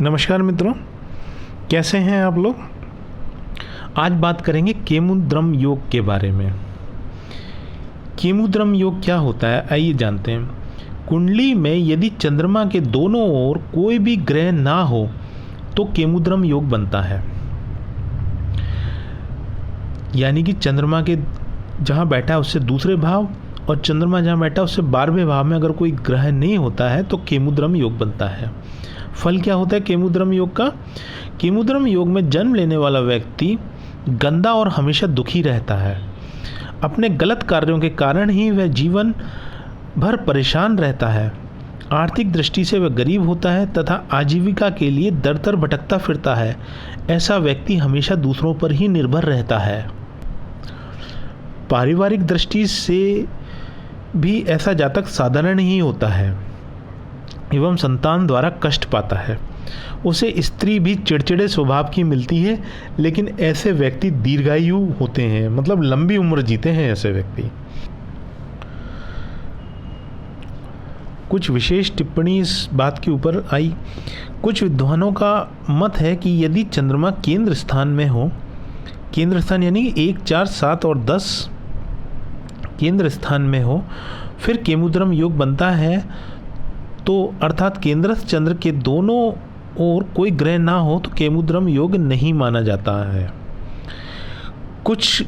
नमस्कार मित्रों, कैसे हैं आप लोग। आज बात करेंगे केमुद्रम योग के बारे में। केमुद्रम योग क्या होता है, आइए जानते हैं। कुंडली में यदि चंद्रमा के दोनों ओर कोई भी ग्रह ना हो तो केमुद्रम योग बनता है। यानी कि चंद्रमा के जहाँ बैठा है उससे दूसरे भाव और चंद्रमा जहाँ बैठा है उससे 12वें भाव में अगर कोई ग्रह नहीं होता है तो केमुद्रम योग बनता है। फल क्या होता है केमुद्रम योग का? केमुद्रम योग में जन्म लेने वाला व्यक्ति गंदा और हमेशा दुखी रहता है। अपने गलत कार्यों के कारण ही वह जीवन भर परेशान रहता है। आर्थिक दृष्टि से वह गरीब होता है तथा आजीविका के लिए दर दर भटकता फिरता है। ऐसा व्यक्ति हमेशा दूसरों पर ही निर्भर रहता है। पारिवारिक दृष्टि से भी ऐसा जातक साधारण ही होता है एवं संतान द्वारा कष्ट पाता है। उसे स्त्री भी चिड़चिड़े स्वभाव की मिलती है, लेकिन ऐसे व्यक्ति दीर्घायु होते हैं, मतलब लंबी उम्र जीते हैं ऐसे व्यक्ति। कुछ विशेष टिप्पणी इस बात के ऊपर आई। कुछ विद्वानों का मत है कि यदि चंद्रमा केंद्र स्थान में हो, केंद्र स्थान यानी 1, 4, 7 और 10 केंद्र स्थान में हो, फिर केमुद्रम योग बनता है। तो अर्थात केंद्रस्थ चंद्र के दोनों ओर कोई ग्रह ना हो तो केमुद्रम योग नहीं माना जाता है। कुछ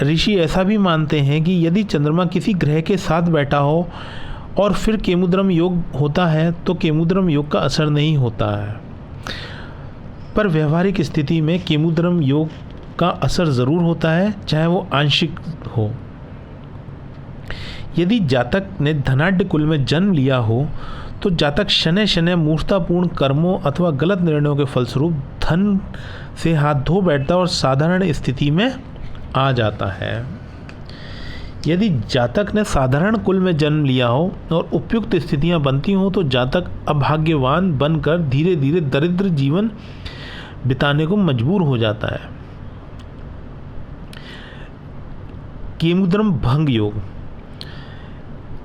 ऋषि ऐसा भी मानते हैं कि यदि चंद्रमा किसी ग्रह के साथ बैठा हो और फिर केमुद्रम योग होता है तो केमुद्रम योग का असर नहीं होता है। पर व्यवहारिक स्थिति में केमुद्रम योग का असर ज़रूर होता है, चाहे वो आंशिक हो। यदि जातक ने धनाढ्य कुल में जन्म लिया हो तो जातक शनै शनै मूर्खतापूर्ण कर्मों अथवा गलत निर्णयों के फलस्वरूप धन से हाथ धो बैठता और साधारण स्थिति में आ जाता है। यदि जातक ने साधारण कुल में जन्म लिया हो और उपयुक्त स्थितियां बनती हों तो जातक अभाग्यवान बनकर धीरे धीरे दरिद्र जीवन बिताने को मजबूर हो जाता है। केमुद्रम भंग योग,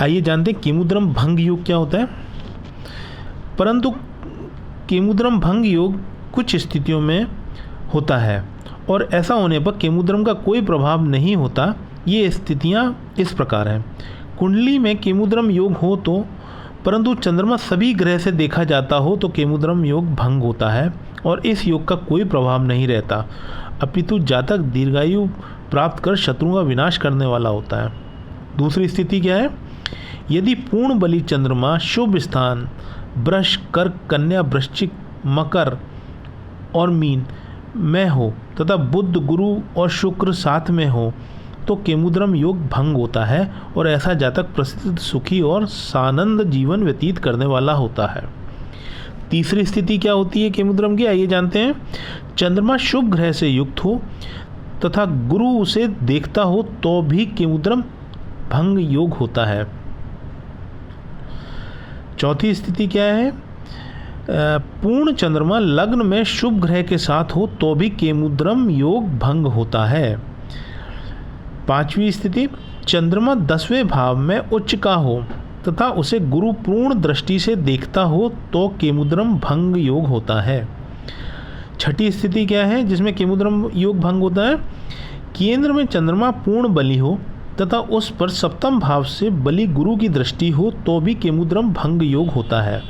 आइए जानते हैं केमुद्रम भंग योग क्या होता है। परंतु केमुद्रम भंग योग कुछ स्थितियों में होता है और ऐसा होने पर केमुद्रम का कोई प्रभाव नहीं होता। ये स्थितियां इस प्रकार हैं। कुंडली में केमुद्रम योग हो तो परंतु चंद्रमा सभी ग्रह से देखा जाता हो तो केमुद्रम योग भंग होता है और इस योग का कोई प्रभाव नहीं रहता, अपितु जातक दीर्घायु प्राप्त कर शत्रुओं का विनाश करने वाला होता है। दूसरी स्थिति क्या है? यदि पूर्ण बली चंद्रमा शुभ स्थान वृष, कर्क, कन्या, वृश्चिक, मकर और मीन में हो तथा बुध, गुरु और शुक्र साथ में हो तो केमुद्रम योग भंग होता है और ऐसा जातक प्रसिद्ध, सुखी और सानंद जीवन व्यतीत करने वाला होता है। तीसरी स्थिति क्या होती है केमुद्रम की, आइए जानते हैं। चंद्रमा शुभ ग्रह से युक्त हो तथा गुरु उसे देखता हो तो भी केमुद्रम भंग योग होता है। चौथी स्थिति क्या है? पूर्ण चंद्रमा लग्न में शुभ ग्रह के साथ हो तो भी केमुद्रम योग भंग होता है। पांचवी स्थिति, चंद्रमा 10वें भाव में उच्च का हो तथा उसे गुरु पूर्ण दृष्टि से देखता हो तो केमुद्रम भंग योग होता है। छठी स्थिति क्या है जिसमें केमुद्रम योग भंग होता है? केंद्र में चंद्रमा पूर्ण बली हो तथा उस पर सप्तम भाव से बली गुरु की दृष्टि हो तो भी केमुद्रम भंग योग होता है।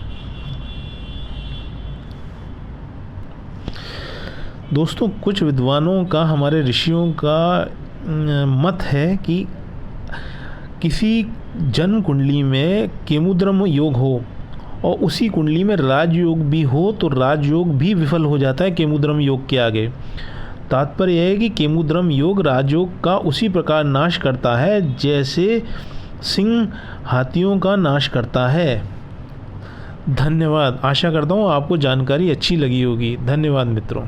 दोस्तों, कुछ विद्वानों का, हमारे ऋषियों का मत है कि किसी जन्म कुंडली में केमुद्रम योग हो और उसी कुंडली में राजयोग भी हो तो राजयोग भी विफल हो जाता है केमुद्रम योग के आगे। तात्पर्य यह है कि केमुद्रम योग राजयोग का उसी प्रकार नाश करता है जैसे सिंह हाथियों का नाश करता है। धन्यवाद। आशा करता हूँ आपको जानकारी अच्छी लगी होगी। धन्यवाद मित्रों।